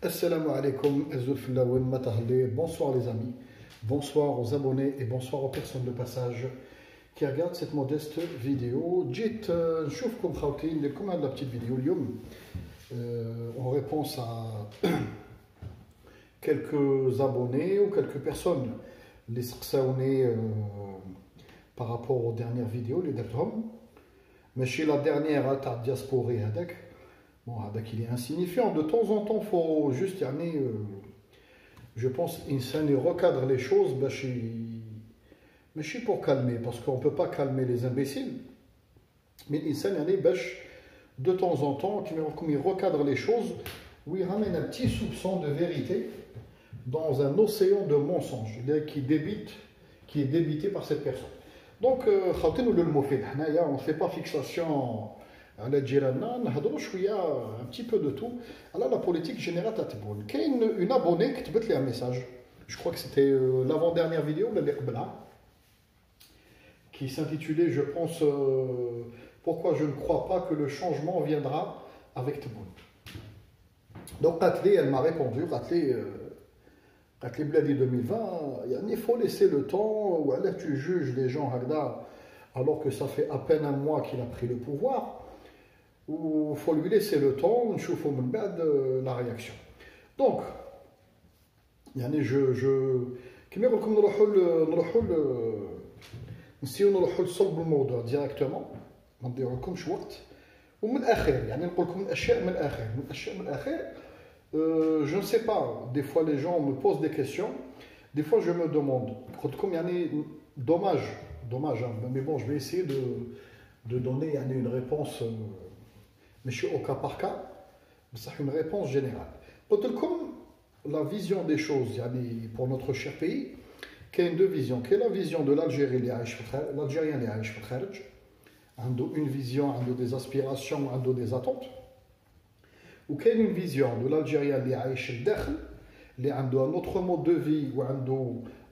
Assalamu alaikum, bonsoir les amis, bonsoir aux abonnés et bonsoir aux personnes de passage qui regardent cette modeste vidéo. Jit, نشوفكم خاوتين لكم هاد la petite vidéo اليوم en réponse à quelques abonnés ou quelques personnes les سقساوني par rapport aux dernières vidéos les درتهم ماشي la dernière تاع diaspora هذاك. Bon, il est insignifiant. De temps en temps, il faut juste, je pense, il recadre les choses, mais je suis pour calmer, parce qu'on ne peut pas calmer les imbéciles. Mais de temps en temps, comme il recadre les choses, où il ramène un petit soupçon de vérité dans un océan de mensonges qui est débité par cette personne. Donc, on ne fait pas fixation. Un petit peu de tout. Alors la politique générale تتبون. كاين une abonnée qui كتبت لي un message. Je crois que c'était l'avant-dernière vidéo qui s'intitulait, je pense, pourquoi je ne crois pas que le changement viendra avec Tebboune. Donc elle m'a répondu, Bladi 2020, il faut laisser le temps, ou alors tu juges les gens alors que ça fait à peine un mois qu'il a pris le pouvoir. Ou il faut lui laisser le temps, on chauffe la réaction. Donc, كما يقول لكم نسيو نروحوا لصلب الموضوع directement ما نضيعولكمش وقت ومن الاخر نقول لكم الاشياء من الاخر je ne sais pas, des fois les gens me posent des questions, des fois je me demande قلت لكم dommage mais bon je vais essayer de donner une réponse ماشي au cas par cas, c'est une réponse générale. Comme la vision des choses pour notre cher pays, il y a deux visions. Quelle est la vision de l'Algérie, l'Algérien qui عايش في الخارج, une vision, des aspirations, des attentes, ou quelle est une vision de l'Algérien qui عايش الداخل, qui a un autre mode de vie, ou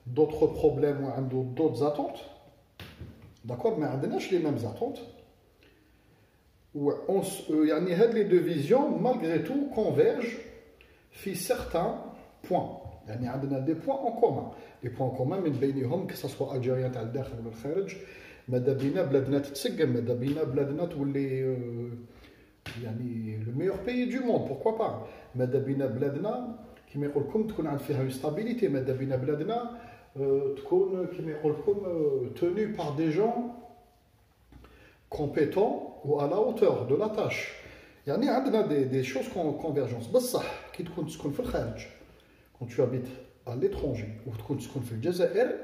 d'autres problèmes, ou d'autres attentes. D'accord, mais on n'a pas les mêmes attentes. Les deux visions, malgré tout, convergent sur certains points. Il y a des points en commun. Les points en commun, que ce soit algérien ou الداخل ou الخارج, مدابينا بلادنا تتسقم, مدابينا بلادنا تولي le meilleur pays du monde, pourquoi pas. مدابينا بلادنا كما يقول لكم تكون عند فيها une stabilité, مدابينا بلادنا تكون كما يقول لكم tenue par des gens compétents ou à la hauteur de la tâche. Il y a des choses qui ont convergence. Quand tu habites à l'étranger ou quand tu habites au Jazair, il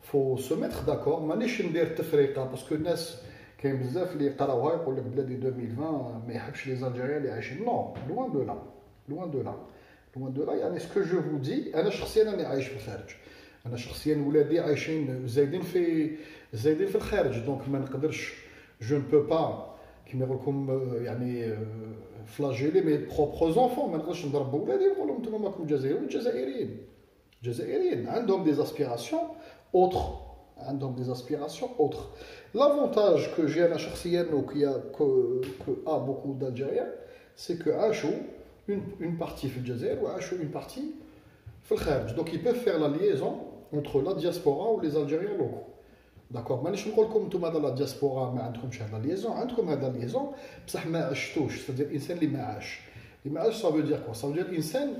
faut se mettre d'accord. Parce que il y a des gens qui disent que 2020, mais les Algériens les عايشين. Non, loin de là. Loin de là. Loin de là. Ce que je vous dis, أنا شخصيا أنا عايش في الخارج. أنا شخصيا ولادي عايشين زايدين في الخارج. Donc ما نقدرش, je ne peux pas flageller mes propres enfants. Ont des aspirations autres. L'avantage que j'ai à la Charcienne ou que a beaucoup d'Algériens, c'est que une partie fait Jazair ou une partie fait le Kharj. Donc ils peuvent faire la liaison entre la diaspora ou les Algériens locaux. D'accord, مانيش نقول لكم انتم هذا لا دياسبورا ما عندكمش هذا ليزون, عندكم هذا ليزون بصح ما عشتوش, c'est-à-dire الانسان اللي ما عاش, ça veut dire quoi? Ça veut dire الانسان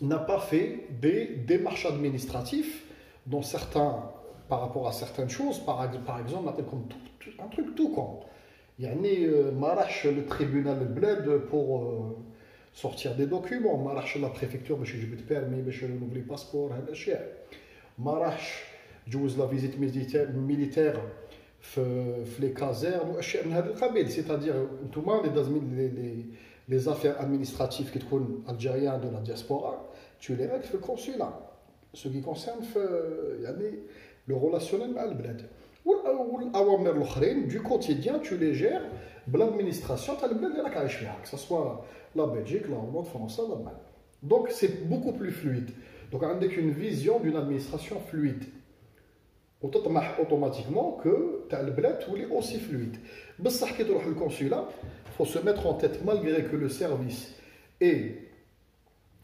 n'a pas fait des démarches administratives dans certains, par rapport à certaines choses. Par exemple, comme un truc tout con. ما راحش le tribunal البلاد pour sortir des documents, ما راحش la préfecture باش يجيب permis باش renouveler passeport, هاد الاشياء. ما راحش جوز la visite militaire في les casernes واشياء من هذا القبيل. C'est-à-dire les affaires administratives qui تكون algériens de la diaspora, tu les règles في الconsulat. Ce qui concerne le relationnel مع البلاد. والأوامر الأخرين du quotidien, tu les gères بالadministration تاع البلاد اللي راك عايش فيها, que ce soit la Belgique, la Hollande, France, l'Allemagne. Donc c'est beaucoup plus fluide. Donc avec une vision d'une administration fluide. Automatiquement que le bled est aussi fluide. Mais ça, quand tu le consulat, il faut se mettre en tête, malgré que le service Et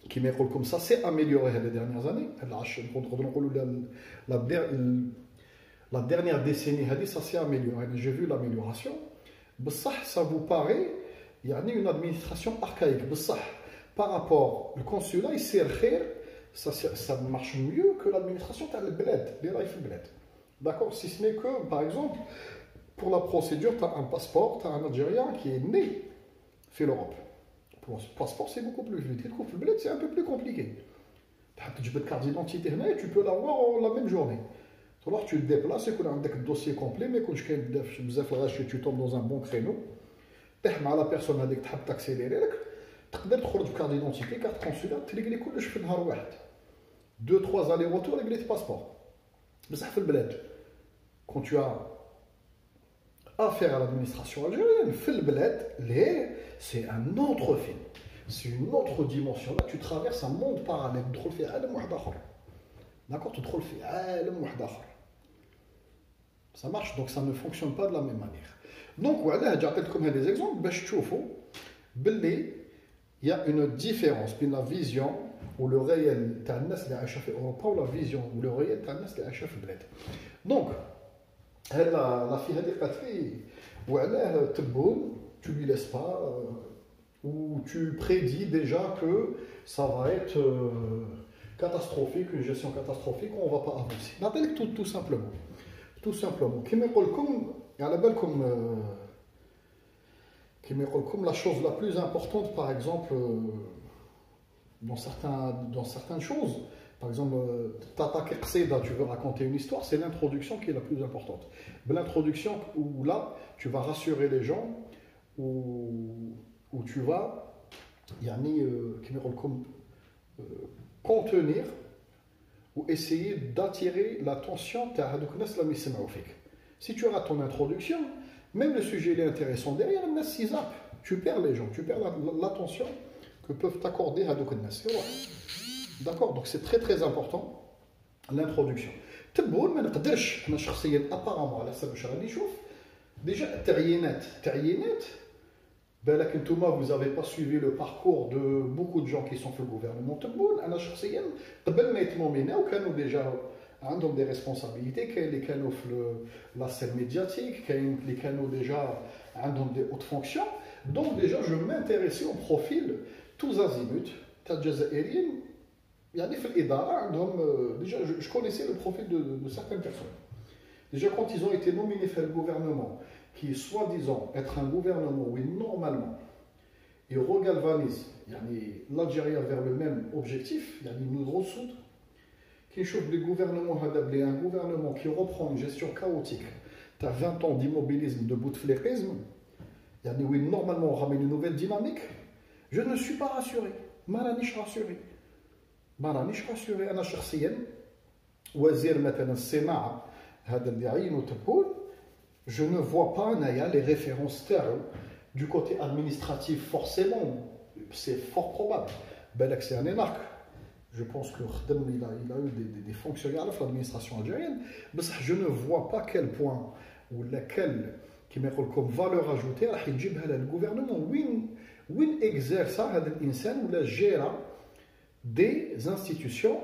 qui m'école comme ça s'est amélioré les dernières années. La, la dernière décennie, ça s'est amélioré. J'ai vu l'amélioration. Ça vous paraît, il y a une administration archaïque. Par rapport au consulat, il sert ça marche mieux que l'administration de l'bled, les raïf bled. D'accord. Si ce n'est que, par exemple, pour la procédure, tu as un passeport, tu as un Algérien qui est né fait l'Europe. Pour le passeport, c'est beaucoup plus vite. Le bled, c'est un peu plus compliqué. Tu as une carte d'identité, tu peux l'avoir la même journée. Alors tu te déplaces, tu as un dossier complet, mais quand tu tombes dans un bon créneau, tu as la personne qui تحب t'accélérer, تقدر تخرج بكارت d'identité, carte consulaire, تلقى كلش في نهار واحد. 2-3 allers-retours avec les passeports. بصح في البلاد quand tu as affaire à l'administration algérienne, في البلاد c'est un autre film. C'est une autre dimension. Là, tu traverses un monde parallèle. تدخل في عالم واحد آخر. D'accord, تدخل في عالم واحد آخر. Ça marche, donc ça ne fonctionne pas de la même manière. Donc, voilà, j'ai apporté des exemples. باش تشوفوا باللي il y a une différence entre la vision ou le réel تاع الناس اللي عايشه في اوروبا ولا فيزيون ou le réel تاع الناس اللي عايشه في البلاد. Donc, la fille هذه قالت لي وعلاه تبون tu lui laisses pas ou tu prédis déjà que ça va être catastrophique, une gestion catastrophique, on ne va pas avancer. N'appelle tout simplement. Tout simplement. Qui me comme la chose la plus importante, par exemple, dans certaines choses, par exemple, tu veux raconter une histoire, c'est l'introduction qui est la plus importante. L'introduction où là, tu vas rassurer les gens, où tu vas contenir ou essayer d'attirer l'attention de la personne. Si tu rates ton introduction, même le sujet est intéressant derrière, tu perds les gens, tu perds l'attention que peuvent t'accorder à personnes. D'accord, donc c'est très très important l'introduction. Apparemment, déjà, vous n'avez pas suivi le parcours de beaucoup de gens qui sont fait le gouvernement. Déjà ont des responsabilités, les canaux la scène médiatique, les canaux déjà ont des hautes fonctions. Donc déjà, je m'intéressais au profil tous azimuts. Déjà, je connaissais le profil de certaines personnes. Déjà, quand ils ont été nominés par le gouvernement, qui est soi-disant être un gouvernement où normalement il regalvanise l'Algérie vers le même objectif, il y a une grosse soude, qui chauffe les gouvernements, un gouvernement qui reprend une gestion chaotique, tu as 20 ans d'immobilisme, de bouteflérisme, où normalement on ramène une nouvelle dynamique, je ne suis pas rassuré, مانيش rassuré أنا شخصيا وزير مثلا الصناعة هذا اللي عينوا تبون. Je ne vois pas les références du côté administratif, forcément, c'est fort probable. C'est un énarque. Je pense qu'il a eu des fonctionnaires de l'administration algérienne, mais je ne vois pas quel point ou laquelle qui met comme valeur ajoutée à le gouvernement. Où exerce l'insan ou la gère des institutions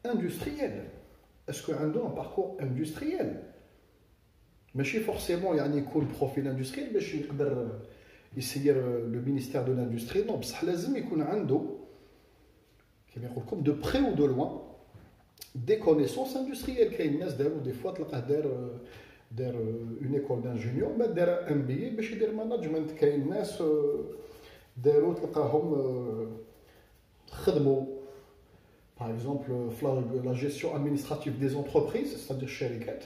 industrielles. Est-ce qu'il y a un parcours industriel? ماشي forcément يكون profil industriel باش يقدر يسير le ministère de l'industrie. Non, بصح لازم يكون عنده كما يقول لكم de près ou de loin des connaissances industrielles. كاين الناس داروا des fois تلقاه دار une école d'ingénieur ما دار MBA باش يدير مانجمنت. كاين الناس داروا تلقاهم خدموا par exemple la gestion administrative des entreprises, c'est-à-dire الشركات.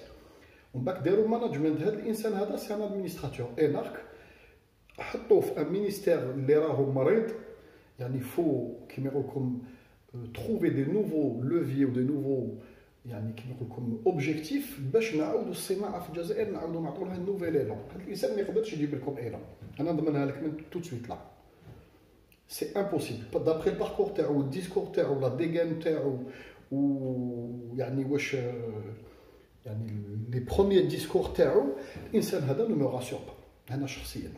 ومن بعد داروا مانجمنت. هذا الانسان هذا سي ان ادمينستراتور انارك حطوه في ان مينيستير اللي راهو مريض. فو كيما يقول لكم trouver des nouveaux leviers ou des nouveaux كيما يقول لكم اوبجيكتيف باش نعاودوا الصناعه في الجزائر نعاودوا نعطوا لها نوفيل ايلون. هذا الانسان ما يقدرش يجيب لكم ايلون، انا نضمنها لك من تو سويت. لا سي امبوسيبل دابري الباركور تاعو الديسكور تاعو لا ديغان تاعو واش les premiers discours تاعو الانسان هذا ne me rassure pas انا شخصيا.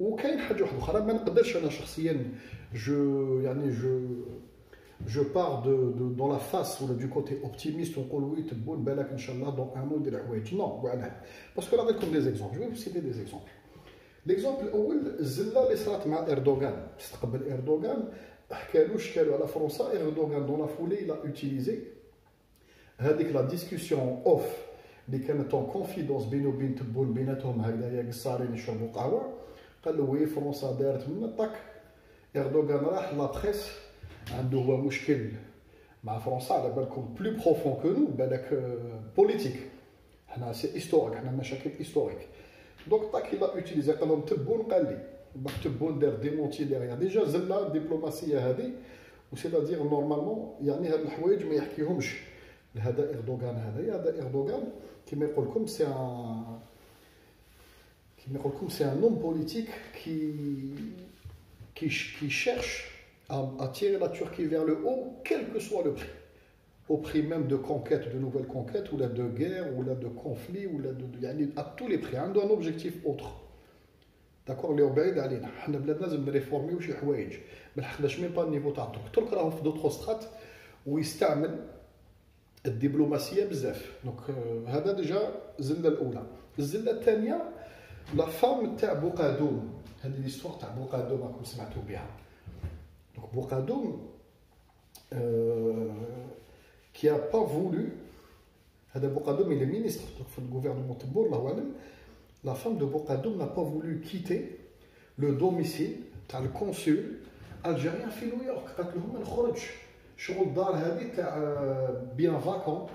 وكاين حاجه واحده اخرى ما نقدرش انا شخصيا جو يعني جو pars dans la face ou du côté optimiste ونقول وي تبون بالك ان شاء الله دون ان ندير حوايج نو وعلاه باسكو نعطيكم دي زيكزومبل جو سيتي دي زيكزومبل ليكزومبل الاول الزله اللي صارت مع اردوغان استقبل اردوغان حكالو شكالو على فرنسا اردوغان دون لا فولي لا اوتيليزي هذيك لا ديسكوسيون اوف اللي كانت اون كونفيدونس بينه وبين تبون بيناتهم هكذايا قصارين يشربوا قهوه قال له وي فرنسا دارت من طاك اردوغان راح لا بريس عنده هو مشكل مع فرنسا على بالكم بلو بروفون كو نو بالك بوليتيك حنا سي هيستوريك حنا مشاكل هيستوريك دونك طاك لا اوتيليزي قال لهم تبون قال لي باك تبون دار ديمونتي ديغيا ديجا زله الدبلوماسيه هذه وسيتادير نورمالمون يعني هاد الحوايج ما يحكيهمش هذا اردوغان هذا اردوغان كيما يقول لكم سي c'est un homme politique qui cherche à tirer la Turquie vers le haut, quel que soit le prix. Au prix même de conquête, de nouvelles conquêtes, ou là de guerre, ou là de conflit, ou là à tous les prix. Il a un objectif autre. D'accord, les obéis d'Alina. On a besoin de réformer ou de حوايج. Mais on n'a même pas le niveau تاع الترك. الترك راهو في d'autres strates où يستعمل الدبلوماسية بزاف. Donc هذا ديجا الزلة الأولى. الزلة الثانية لا فام تاع بوقادوم هذه ليستوار تاع بوقادوم راكم سمعتوا بها دونك بوقادوم كي ا با فولو هذا بوقادوم il est ministre في الغوفرنمون تبور الله اعلم لا فام دو بوقادوم n'a pas voulu quitter le domicile تاع الكونسول الجيريان في نيويورك قالت لهم ما نخرجش شغل الدار هذه تاع بيان فاكون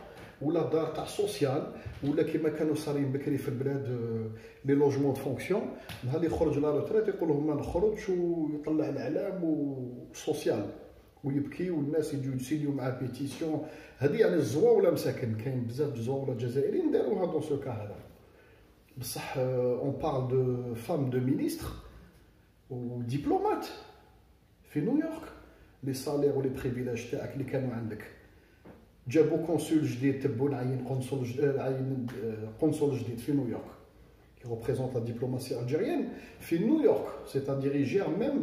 ولا دار تاع سوسيال ولا كيما كانوا صارين بكري في البلاد لي لوجمون دو فونكسيون نهار اللي يخرج لا روتريت يقول لهم ما نخرجش ويطلع الاعلام وسوسيال ويبكي والناس يجوا يسيليو مع بيتيسيون هذه يعني الزواوله مساكن كاين بزاف د الزواوله الجزائريين داروها دون سو كا هذا بصح اون بارل دو فام دو مينيستر ودبلومات في نيويورك لي سالير ولي بريفيلاج تاعك اللي كانوا عندك جابوا كونسول جديد تبون عين قنصل جديد في نيويورك qui représente la diplomatie algérienne في نيويورك c'est-à-dire il gère même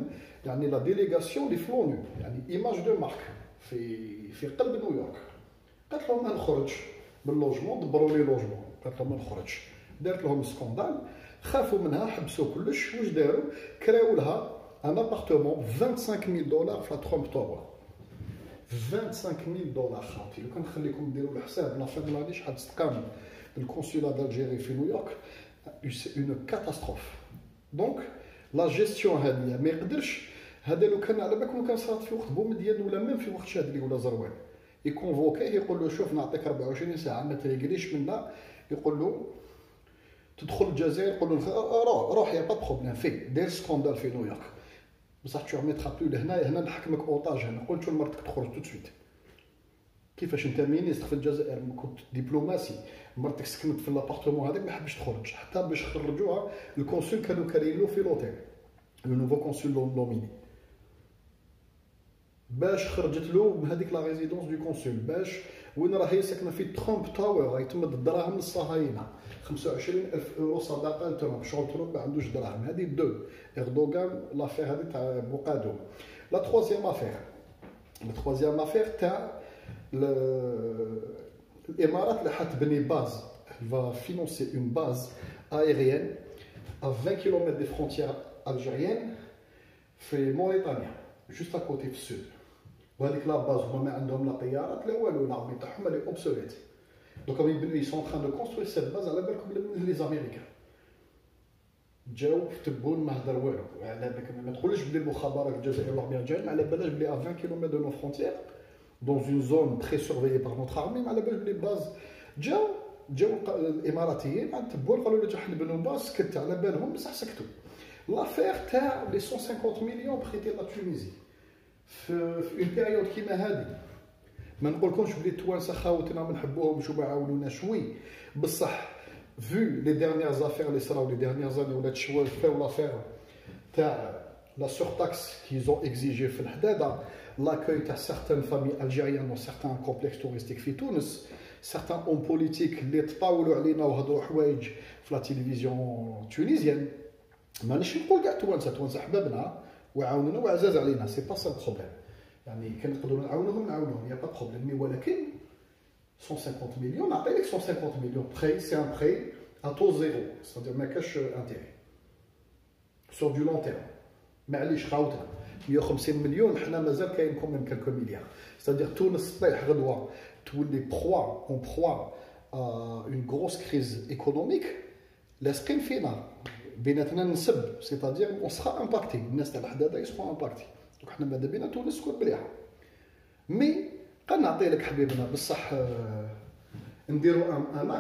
يعني la délégation اللي في لونو يعني ايماج دو مارك في قلب نيويورك قالت لهم ما نخرجش من اللوجمون دبروا لي لوجمون قالت لهم ما نخرجش دارت لهم سكوندال خافوا منها حبسوا كلش واش داروا كراو لها ان ابارتمون $25,000 في ترومب تاور $25,000 خاطي لو كان نخليكم ديروا الحساب لا فين لاني شحال تقام الكونسولا دالجيري في نيويورك سي اون كاتاستروف دونك لا جيستيون هذه ما يقدرش هذا لو كان على بالكم كان صارت في وقت بومدين ولا ميم في وقت شادلي ولا زروان يكونفوكيه يقول له شوف نعطيك 24 ساعه ما تريقليش منا يقول له تدخل الجزائر يقول له روح يا با بروبليم في دير سكوندال في نيويورك بصح تو مي ترابلو لهنا نحكمك اوطاج هنا قلت لمرتك تخرج تو سويت كيفاش انت مينيستر في الجزائر كنت دبلوماسي مرتك سكنت في لابارتمون هذاك ما حبش تخرج حتى باش خرجوها الكونسول كانوا كارين له في لوتيل لو نوفو كونسول لوميني باش خرجت له بهذيك لا ريزيدونس دو كونسول باش وين راهي ساكنه في ترومب تاور راهي تمد الدراهم للصهاينه 25,000 يورو صداقه لترامب شغل ترامب ما عندوش دراهم هذه دو اردوغان لافير هذه تاع بوقادوم لا تروازيام افير تاع الامارات اللي حتبني باز va financer une base aérienne à 20 km des frontières algériennes في موريتانيا juste à côté في السود وهذيك لا باز هما ما عندهم لا طيارات لا والو العربي تاعهم اللي اوبسوليت دونك راهم يبنيو يسون تران دو كونستروي سيت باز على بالكم لي زاميريكان جاو في تبون ما هدر والو على بالك ما تقولش بلي المخابرات الجزائريه العربيه الجايه على بالك بلي à 20 km de nos frontières dans une zone très surveillée par notre armée على بالك بلي باز جاو الاماراتيين عند تبون قالوا له حنا نبنوا باز سكت على بالهم بصح سكتوا لافير تاع لي 150 مليون بريتي لا تونيزي في اون بيريود كيما هذه ما نقولكمش بلي التوانسه خاوتنا ما نحبوهمش وما عاونوناش شوي بصح فو لي ديرنيير زافير اللي صراو لي ديرنيير زاني ولات شوال فاو لافير تاع لا سورتاكس كيزون اكزيجي في الحداده لاكوي تاع سيغتان فامي الجيريان دون سيغتان كومبلكس توريستيك في تونس سيغتان اون بوليتيك اللي تطاولوا علينا وهضروا حوايج في لا تيليفزيون تونيزيان مانيش نقول كاع توانسه حبابنا وعاونونا وعزاز علينا، سي با سا البروبليم. يعني كنقدروا نعاونوهم يا با بروبليم، مي ولكن 150 مليون نعطي لك 150 مليون بخي، سي ان بخي ا تو زيرو، سيتادير ما كاش انتيري سور دو لون تيرم. معليش خاوتها 150 مليون حنا مازال كاين كوميم كالكو مليار، سيتادير تونس طيح غدوه تولي بخوا اون بخوا اون غروس كريز ايكونوميك لاصقين فينا بيناتنا نسب، سيتادير اون سخا امباكتي، الناس تاع الحداده يسخو امباكتي. دونك حنا ماذا بينا تونس تكون مليحه. مي قنعطي لك حبيبنا بصح نديرو ان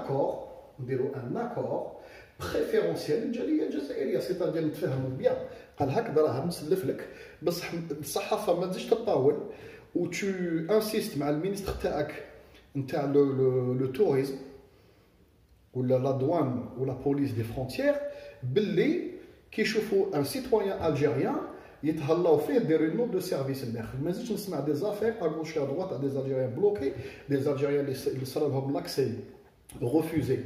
اكور بريفيرونسيال للجاليه الجزائريه، سيتادير نتفاهموا بيان. قال هاك دراهم نسلف لك، بصح الصحافه ما تزيدش تطاول و تو انسيست مع المينستر تاعك نتاع لو توريزم ولا لا دوان ولا بوليس دي فرونتيير باللي كيشوفوا ان سيتويان الجيريان يتهلاو فيه دير نوت دو سيرفيس الاخر. ما زيدش نسمع دي زافير ا غوش ا دوات دي الجيريان بلوكي، دي الجيريان اللي صرا لهم لاكسي refusé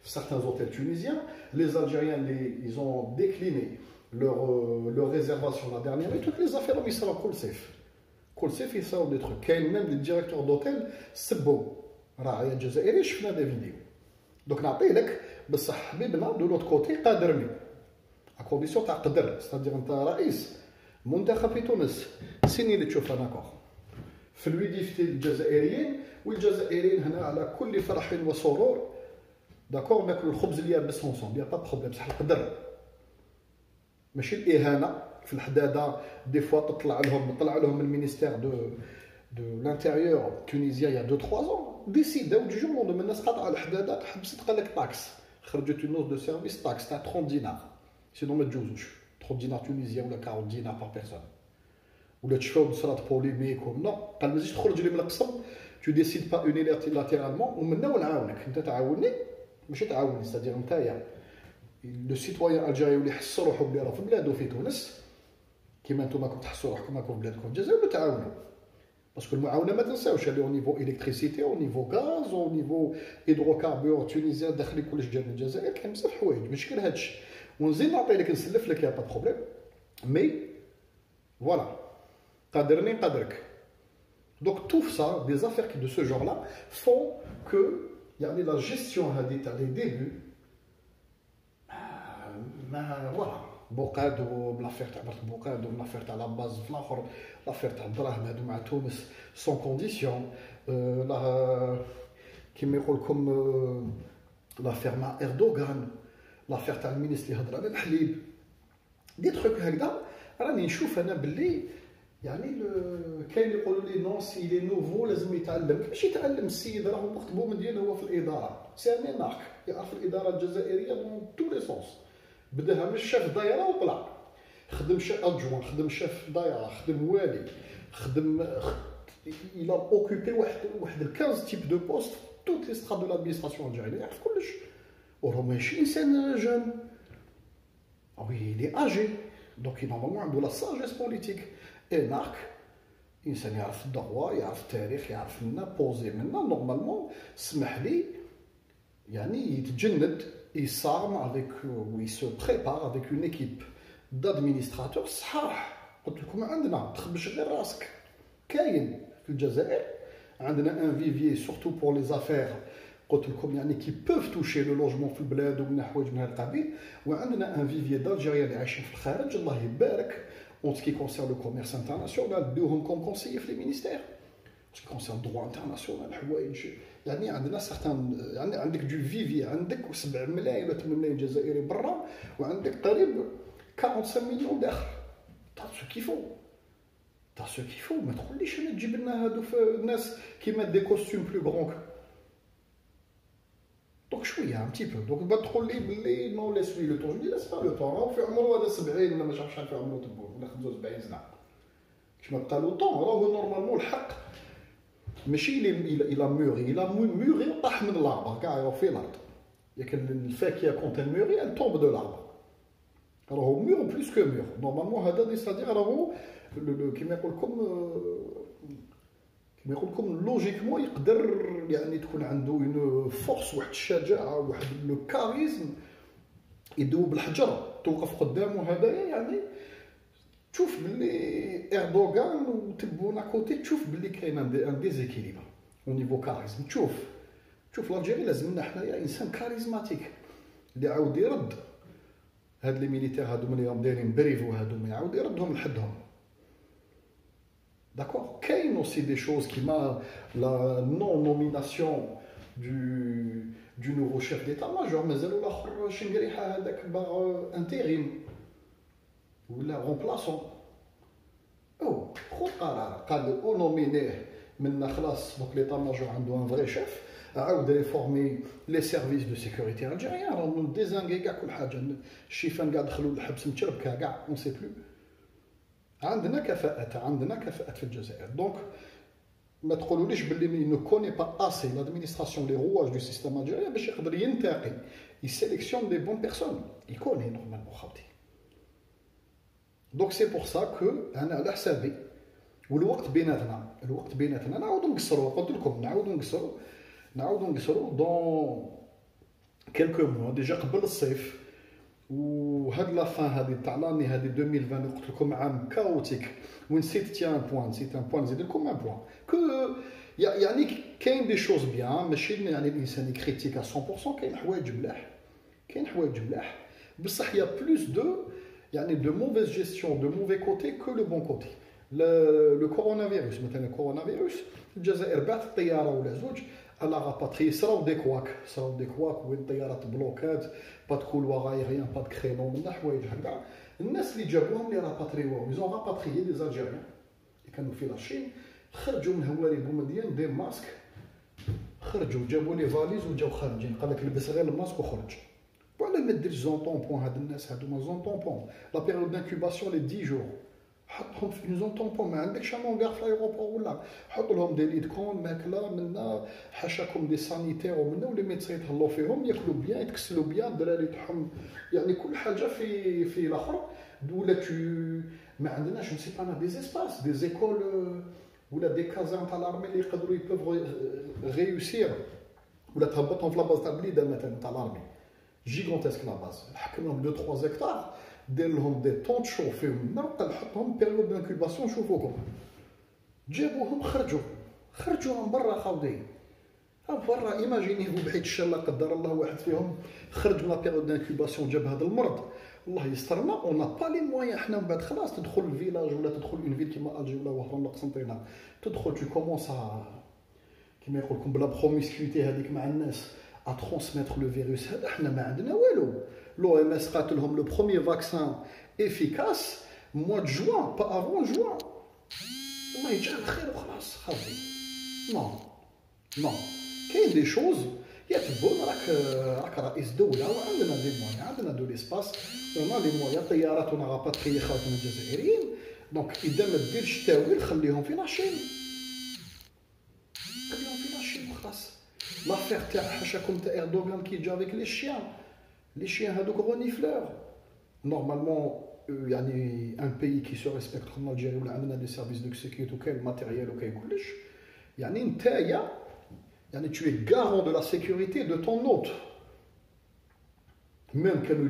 في certains hôtels tunisiens, les Algériens ils ont décliné leur réservation la dernière et toutes les affaires ils sont كل سيف يصاوب دي تروك. كاين ميم دي ديريكتور دوتيل سبوا راعي الجزائري، شفنا دي فيديو. دوك نعطي لك بصح حبيبنا دو لوت كوتي قادرني ا كونديسيون تاع قدر، ستادير انت رئيس منتخب في تونس سيني اللي تشوف انا كور في الويديفتي الجزائريين، والجزائريين هنا على كل فرح وسرور داكور ناكل الخبز اليابس اونصومبل، يا با بروبليم. بصح القدر ماشي الاهانه في الحداده. دي فوا طلع لهم المينيستير دو لانتيريور تونيزيا يا 2 3 ans ديسيداو دو جور لوندوم الناس قاطعه الحداده تحبست، قال لك طاكس، خرجت نوت دو سيرفيس طاكس تاع 30 دينار، سينو ما تجوزوش 30 دينار تونيزيا ولا 40 دينار بار بيرسون. ولا تشوفوا صرات بوليميك ولا قال ما تجيش تخرج لي من القسم، تو ديسيد با اونيلاتيرالمون ومنا ونعاونك. انت تعاوني ماشي تعاوني، ستادير نتايا لو سيتويان الجيري اللي يحس روحو بلي راه في بلادو في تونس كيما نتوما راكم تحسوا روحكم راكم في بلادكم الجزائر، ولا تعاونوا. باسكو المعاونه ما تنساوش اللي او نيفو الكتريسيتي او نيفو غاز او نيفو هيدروكاربور تونيزيان داخلي كلش جا من الجزائر، كاين بزاف حوايج ماشي كان هادشي. ونزيد نعطي لك نسلف لك يا با بروبليم، مي فوالا قادرني قادرك. دونك تو سا دي زافير كي دو سو جور لا فون كو يعني لا جيستيون هادي تاع لي ديبي ما فوالا بوقادو لافير تاع برك بوقادو، لافير تاع لا باز في الاخر، لافير تاع الدراهم هادو مع تونس سون كونديسيون، لا كيما يقول لكم لافير مع اردوغان، لافير تاع المينيستر اللي هضر على الحليب، دي تروك هكذا. راني نشوف انا باللي يعني كاين اللي يقولوا لي نون سي لي نوفو لازم يتعلم. كيفاش يتعلم السيد راه مخطبو من ديالو هو في الاداره، سي ان مارك يعرف الاداره الجزائريه دون تو لي سونس. بداها من شاف دايره وطلع خدم شاف ادجوان، خدم شاف دايره، خدم والي، خدم الى اوكوبي واحد 15 تيب دو بوست توت لي سترات دو لادمينستراسيون الجزائريه، يعرف كلش. وراه ماشي انسان جون، وي لي اجي، دونك نورمالمون عنده لا ساجيس بوليتيك. انارك انسان يعرف الدغوا، يعرف التاريخ، يعرف منا بوزي منا نورمالمون. سمح لي يعني يتجند يصارم افيك وي سو بريبار افيك اون ايكيب دادمينستراتور صحاح. قلت لكم عندنا تخبش غير راسك، كاين في الجزائر عندنا ان فيفيي سورتو بور لي زافير، قلت لكم يعني كي بوف توشي لو لوجمون في البلاد ومن حوايج من هذا القبيل. وعندنا ان فيفيي دالجيريا اللي عايشين في الخارج الله يبارك. اون سكي كونسيرن لو كوميرس انترناسيونال ديوهم كوم كونسيي في لي مينيستير. سكي كونسيرن دروا انترناسيونال حوايج يعني عندنا سارتان، يعني عندك دو فيفي، عندك 7 ملايين ولا 8 ملايين جزائري برا، وعندك قريب 45 مليون داخل. تا سو كيفو ما تقوليش انا تجيب لنا هادو الناس كيما دي كوستيم بلو غرون. دونك شويه ان تي بو، دونك تقول لي بلي نو ليس لي لو طون، جو لاس با لو طون، راهو في عمره هذا 70 ولا ما عرفتش شحال في عمره تبو ولا 75 سنه. كيما قالوا طون راهو نورمالمون الحق ماشي الى موري طاح من الاربر كاع راهو في الارض. لكن الفاكهه كونت موري ال تومب دو الاربر، راهو مور بلوس كو مور نورمالمون. هذا دي سادير راهو كيما يقول لكم لوجيكمون يقدر يعني تكون عنده اون فورس، واحد الشجاعه، واحد لو كاريزم يدوب الحجر توقف قدامه هذايا يعني تشوف باللي اردوغان وتبون كوتي تشوف باللي كاين ان ديزيكيليبر او نيفو كاريزم. تشوف الجيري لازم لنا حنايا انسان كاريزماتيك اللي عاود يرد هاد لي ميليتير هادو اللي راهم دايرين بريفو هادو ما يعاود يردهم لحدهم. داكور كاين اوسي دي شوز كيما لا نون نوميناسيون du nouveau chef d'état-major مازالو الاخر شنقريحه هذاك باغ انتيريم ولا رومبلاسون او خذ قرار قال او نومينيه منا خلاص دوك ليتا ماجور عنده ان فري شيف عاود ريفورمي لي سيرفيس دو سيكوريتي الجيريان راهم ديزانغي كاع كل حاجه الشيفان كاع دخلوا للحبس متشربكه كاع اون سي بلو. عندنا كفاءات في الجزائر. دونك ما تقولوليش باللي نو كوني با اسي لادمينستراسيون لي رواج دو سيستيم الجيريان باش يقدر ينتقي يسيليكسيون دي بون بيرسون يكوني نورمالمون خاوتي. دونك سي بور سا كو انا على حسابي والوقت بيناتنا نعاودو نقصرو. قلت لكم نعاودو نقصرو دون كيلكو موا ديجا قبل الصيف. وهاد لا فان هادي تاع لاني هادي 2020 قلت لكم عام كاوتيك وين نسيت ان بوان نزيد لكم ان بوان كو يعني كاين دي شوز بيان ماشي يعني الانسان يكريتيك 100%. كاين حوايج ملاح بصح يا بلوس دو يعني دو موفيز جيستيون دو موفي كوتي كو لو بون كوتي. لو كورونا فيروس مثلا الكورونا فيروس الجزائر بعث الطياره ولا زوج على راباتري صراو دي كواك وين الطيارات بلوكات با تكون واغايريان با كرينو من حوايج هكذا. الناس اللي جابوهم اللي راباتريوهم يزون راباتريي دي زالجيريان اللي كانوا في لاشين خرجوا من هواري بومديان دي ماسك خرجوا جابوا لي فاليز وجاو خارجين قال لك لبس غير الماسك وخرج. وعلى ما ديرش زون طومبون هاد الناس هادو ما زون طومبون لا بيريود دانكوباسيون لي 10 جور حطهم في زون طومبون ما عندكش مونغار في الايروبور ولا حط لهم دي ليد كون ماكله منا حاشاكم دي سانيتير ومنا ولي ميدسان يتهلاو فيهم ياكلوا بيان يتكسلوا بيان الدراري تاعهم يعني كل حاجه في الاخر. ولا تو ما عندناش نسي با دي زيسباس دي زيكول ولا دي كازان تاع لارمي اللي يقدروا يبوف ريوسير ولا تهبطهم في لاباز تاع البليده مثلا تاع لارمي جيغونتيسك لاباز حكم لهم 2-3 هكتار دير لهم دي طون شو فيهم نبقى نحطهم بيريود دانكوباسيون شوفوكم جابوهم خرجوا من برا خاوتي برا. ايماجيني بعيد الشر لا قدر الله واحد فيهم خرج من بيريود دانكوباسيون جاب هذا المرض الله يسترنا اون با لي مويان حنا من بعد خلاص تدخل الفيلاج ولا تدخل اون فيل كيما الجي ولا وهران ولا قسنطينه تدخل تو كومونس كيما يقول لكم بلا بروميسكويتي هذيك مع الناس à transmettre le virus. احنا ما عندنا والو. لو ام اس قالت لهم لو بروميير فاكسان افيكاس موا دو جوان با افون جوان. الله يجعل الخير وخلاص خاطي. نو كاين دي شوز يتبون راك رئيس دوله وعندنا دي موان عندنا دو ليسباس وما لي موان طياراتنا غاباتري خاوتنا الجزائريين. دونك اذا ما ديرش تاويل خليهم في لاشين وخلاص. لافير تاع حاشاكم تاع اردوغان كي جا افيك لي شيان هادوك غونيفلور نورمالمون يعني ان بيي كي سو ريسبكت كوم الجيري ولا عندنا دي سيرفيس دو سيكوريتي وكاين الماتيريال وكاين كلش يعني نتايا يعني tu es garant de la sécurité de ton hôte. même كانوا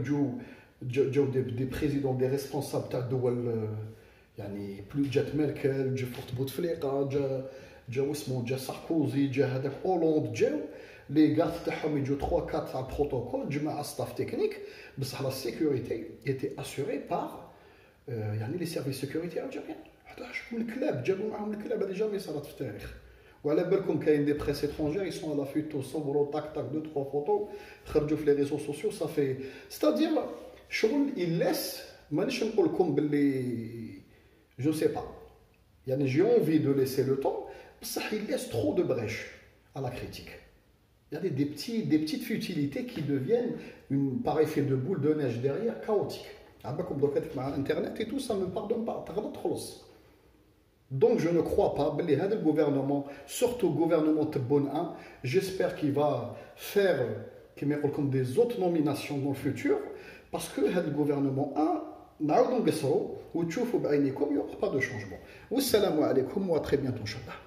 جاو دي بريزيدون دي ريسبونسابل تاع الدول يعني جات ميركل جا فورت بوتفليقه جا اسمه جا ساركوزي جا هذاك هولوند جاو لي غارد تاعهم يجوا 3 4 تاع بروتوكول جماعه ستاف تكنيك بصح لا سيكوريتي ايتي اسوري بار يعني لي سيرفيس سيكوريتي الجيريان. حتى شوفوا الكلاب جابوا معاهم الكلاب هذه جامي صارت في التاريخ. وعلى بالكم كاين دي بريس étrangers ils sont à la fuite صوروا طاك طاك 2 3 فوتو خرجوا في لي ريزو سوسيو صافي ستادير شغل يلس مانيش نقول لكم باللي جو سي با يعني جي اونفي دو ليسي لو طون بصح يلس ترو دو بريش à la critique. Il y a des petites futilités qui deviennent par effet de boule de neige derrière chaotique. عباكم دوك مع الانترنت et tout ça me pardonne pas تغلط خلص. Donc je ne crois pas بلي هذا الجوفرنمون surtout gouvernement Tebboune 1 j'espère qu'il va faire كما يقول لكم des autres nominations dans le futur parce que هذا الجوفرنمون 1 نعاودوا نقصروا وتشوفوا بعينيكم il y aura pas de changement. والسلام عليكم و très bientôt ان شاء الله.